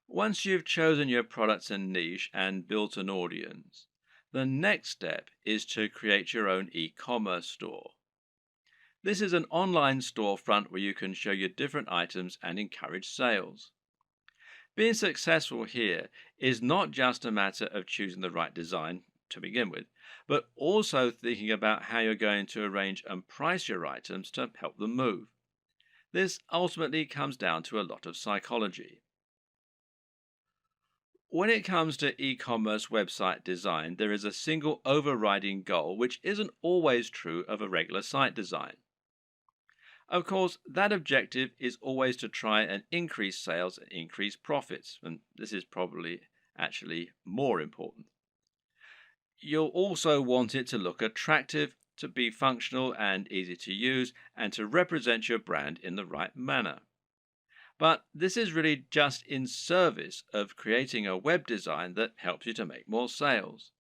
Once you've chosen your products and niche and built an audience, the next step is to create your own e-commerce store. This is an online storefront where you can show your different items and encourage sales. Being successful here is not just a matter of choosing the right design to begin with, but also thinking about how you're going to arrange and price your items to help them move. This ultimately comes down to a lot of psychology. When it comes to e commerce website design, there is a single overriding goal, which isn't always true of a regular site design. Of course, that objective is always to try and increase sales and increase profits, and this is probably actually more important. You'll also want it to look attractive, to be functional and easy to use, and to represent your brand in the right manner. But this is really just in service of creating a web design that helps you to make more sales.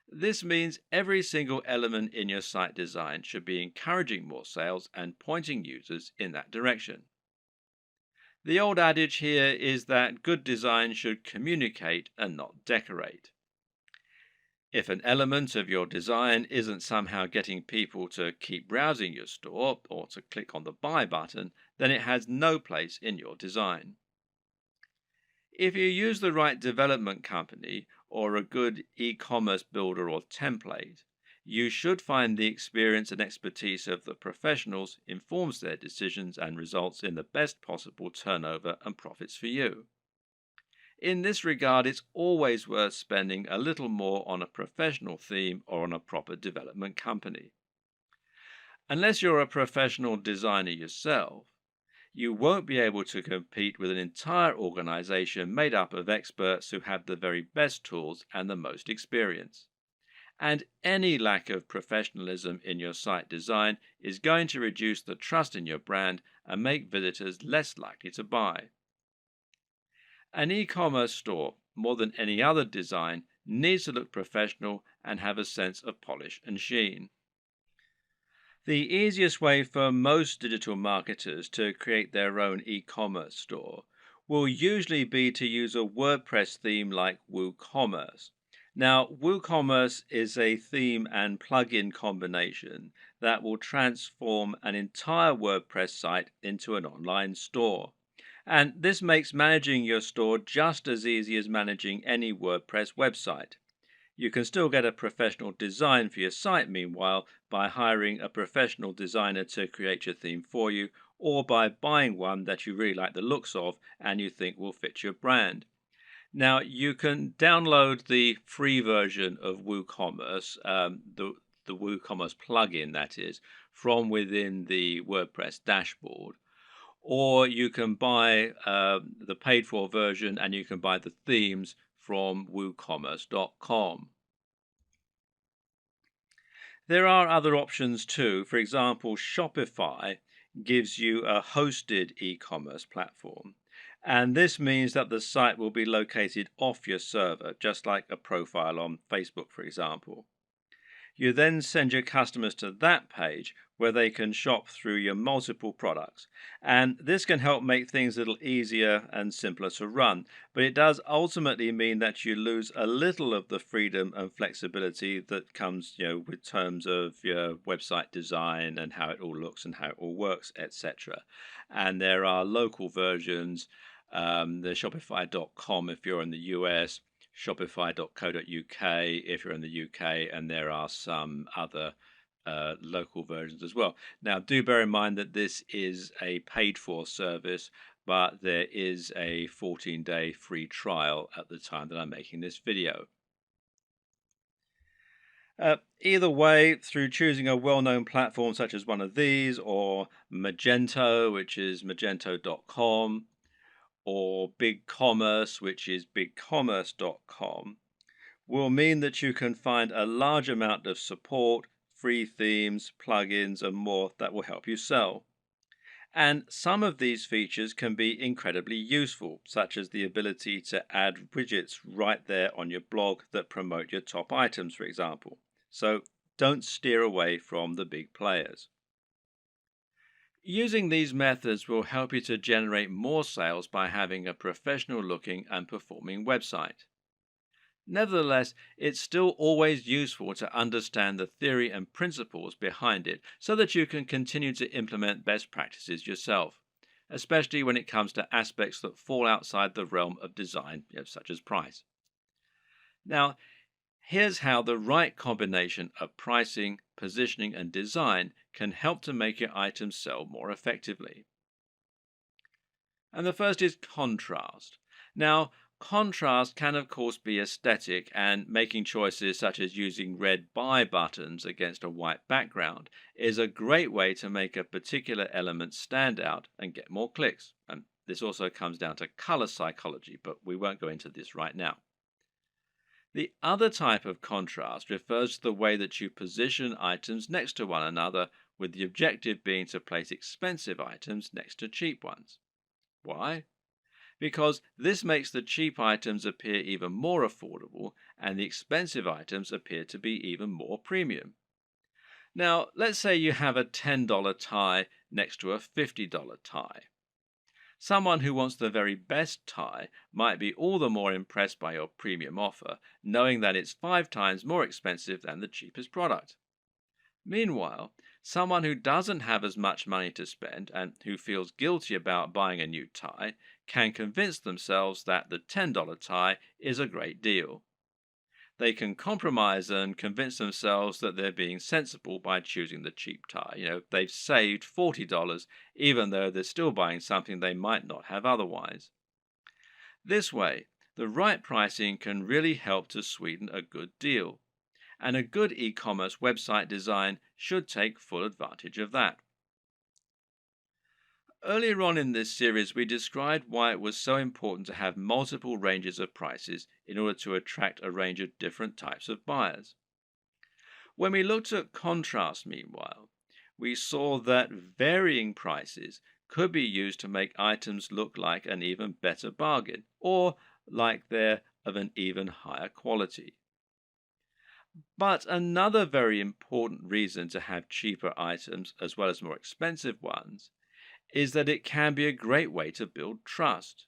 This means every single element in your site design should be encouraging more sales and pointing users in that direction. The old adage here is that good design should communicate and not decorate. If an element of your design isn't somehow getting people to keep browsing your store or to click on the buy button, then it has no place in your design. If you use the right development company or a good e commerce builder or template, you should find the experience and expertise of the professionals informs their decisions and results in the best possible turnover and profits for you. In this regard, it's always worth spending a little more on a professional theme or on a proper development company. Unless you're a professional designer yourself, you won't be able to compete with an entire organization made up of experts who have the very best tools and the most experience. And any lack of professionalism in your site design is going to reduce the trust in your brand and make visitors less likely to buy. An e-commerce store, more than any other design, needs to look professional and have a sense of polish and sheen. The easiest way for most digital marketers to create their own e-commerce store will usually be to use a WordPress theme like WooCommerce. Now, WooCommerce is a theme and plugin combination that will transform an entire WordPress site into an online store. And this makes managing your store just as easy as managing any WordPress website. You can still get a professional design for your site, meanwhile, by hiring a professional designer to create your theme for you, or by buying one that you really like the looks of and you think will fit your brand. Now, you can download the free version of WooCommerce, the WooCommerce plugin, that is, from within the WordPress dashboard. Or you can buy the paid for version and you can buy the themes from woocommerce.com. There are other options too. For example, Shopify gives you a hosted e commerce platform. And this means that the site will be located off your server, just like a profile on Facebook, for example. You then send your customers to that page where they can shop through your multiple products. And this can help make things a little easier and simpler to run. But it does ultimately mean that you lose a little of the freedom and flexibility that comes, with terms of your website design and how it all looks and how it all works, etc. And there are local versions, the Shopify.com if you're in the US, shopify.co.uk if you're in the UK, and there are some other local versions as well. Now, do bear in mind that this is a paid for service, but there is a 14-day free trial at the time that I'm making this video. Either way, through choosing a well-known platform such as one of these, or Magento, which is magento.com, or BigCommerce, which is bigcommerce.com, will mean that you can find a large amount of support, free themes, plugins, and more that will help you sell. And some of these features can be incredibly useful, such as the ability to add widgets right there on your blog that promote your top items, for example. So don't steer away from the big players. Using these methods will help you to generate more sales by having a professional looking and performing website. Nevertheless, it's still always useful to understand the theory and principles behind it so that you can continue to implement best practices yourself, especially when it comes to aspects that fall outside the realm of design, such as price. Now, here's how the right combination of pricing, positioning, and design can help to make your items sell more effectively. And the first is contrast. Now, contrast can, of course, be aesthetic, and making choices such as using red buy buttons against a white background is a great way to make a particular element stand out and get more clicks. And this also comes down to color psychology, but we won't go into this right now. The other type of contrast refers to the way that you position items next to one another, with the objective being to place expensive items next to cheap ones. Why? Because this makes the cheap items appear even more affordable and the expensive items appear to be even more premium. Now, let's say you have a $10 tie next to a $50 tie. Someone who wants the very best tie might be all the more impressed by your premium offer, knowing that it's 5 times more expensive than the cheapest product. Meanwhile, someone who doesn't have as much money to spend and who feels guilty about buying a new tie can convince themselves that the $10 tie is a great deal. They can compromise and convince themselves that they're being sensible by choosing the cheap tie. They've saved $40 even though they're still buying something they might not have otherwise. This way, the right pricing can really help to sweeten a good deal. And a good e-commerce website design should take full advantage of that. Earlier on in this series, we described why it was so important to have multiple ranges of prices in order to attract a range of different types of buyers. When we looked at contrast, meanwhile, we saw that varying prices could be used to make items look like an even better bargain, or like they're of an even higher quality. But another very important reason to have cheaper items as well as more expensive ones is that it can be a great way to build trust.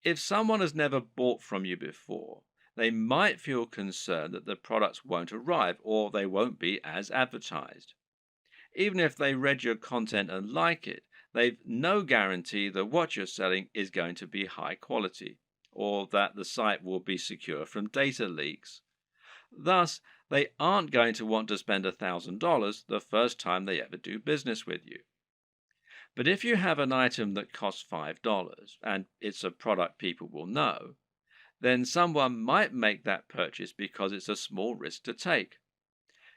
If someone has never bought from you before, they might feel concerned that the products won't arrive or they won't be as advertised. Even if they read your content and like it, they've no guarantee that what you're selling is going to be high quality or that the site will be secure from data leaks. Thus, they aren't going to want to spend $1,000 the first time they ever do business with you. But if you have an item that costs $5 and it's a product people will know, then someone might make that purchase because it's a small risk to take.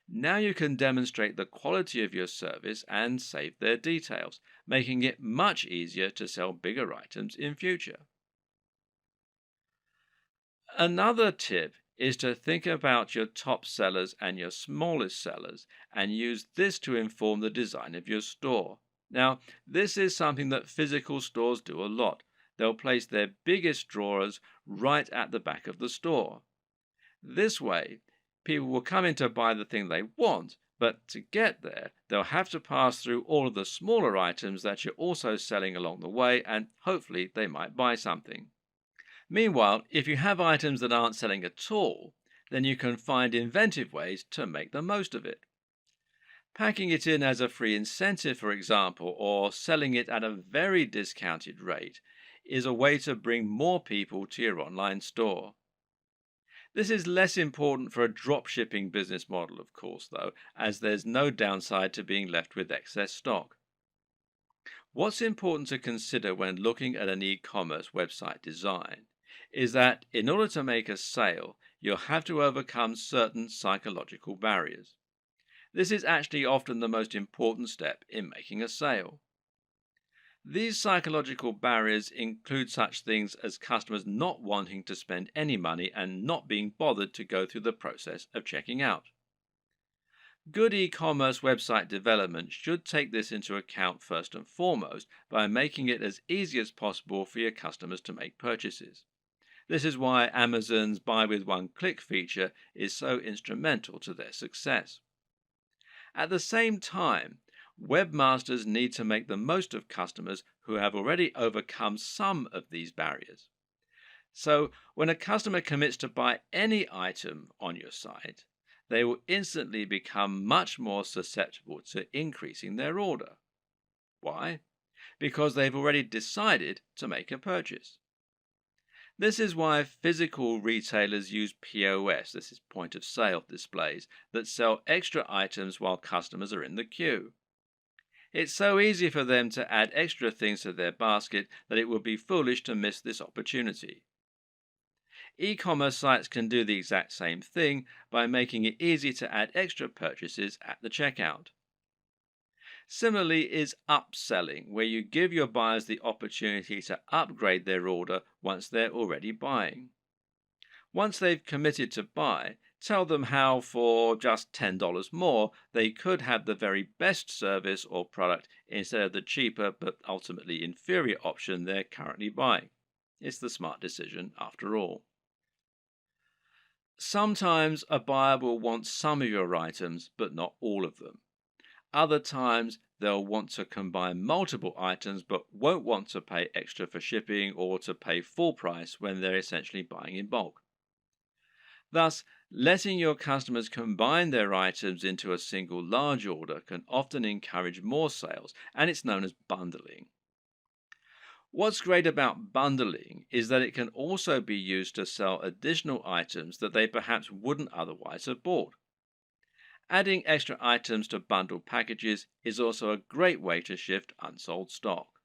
Now you can demonstrate the quality of your service and save their details, making it much easier to sell bigger items in future. Another tip is to think about your top sellers and your smallest sellers and use this to inform the design of your store. Now, this is something that physical stores do a lot. They'll place their biggest drawers right at the back of the store. This way, people will come in to buy the thing they want, but to get there, they'll have to pass through all of the smaller items that you're also selling along the way, and hopefully they might buy something. Meanwhile, if you have items that aren't selling at all, then you can find inventive ways to make the most of it. Packing it in as a free incentive, for example, or selling it at a very discounted rate is a way to bring more people to your online store. This is less important for a dropshipping business model, of course, though, as there's no downside to being left with excess stock. What's important to consider when looking at an e-commerce website design is that in order to make a sale, you'll have to overcome certain psychological barriers. This is actually often the most important step in making a sale. These psychological barriers include such things as customers not wanting to spend any money and not being bothered to go through the process of checking out. Good e-commerce website development should take this into account first and foremost by making it as easy as possible for your customers to make purchases. This is why Amazon's buy with one click feature is so instrumental to their success. At the same time, Webmasters need to make the most of customers who have already overcome some of these barriers. So, when a customer commits to buy any item on your site, they will instantly become much more susceptible to increasing their order. Why? Because they've already decided to make a purchase. This is why physical retailers use POS, this is point of sale displays, that sell extra items while customers are in the queue. It's so easy for them to add extra things to their basket that it would be foolish to miss this opportunity. E-commerce sites can do the exact same thing by making it easy to add extra purchases at the checkout. Similarly is upselling, where you give your buyers the opportunity to upgrade their order once they're already buying. Once they've committed to buy, tell them how for just $10 more they could have the very best service or product instead of the cheaper but ultimately inferior option they're currently buying. It's the smart decision after all. Sometimes a buyer will want some of your items but not all of them. Other times they'll want to combine multiple items but won't want to pay extra for shipping or to pay full price when they're essentially buying in bulk. Thus, letting your customers combine their items into a single large order can often encourage more sales, and it's known as bundling. What's great about bundling is that it can also be used to sell additional items that they perhaps wouldn't otherwise have bought. Adding extra items to bundled packages is also a great way to shift unsold stock.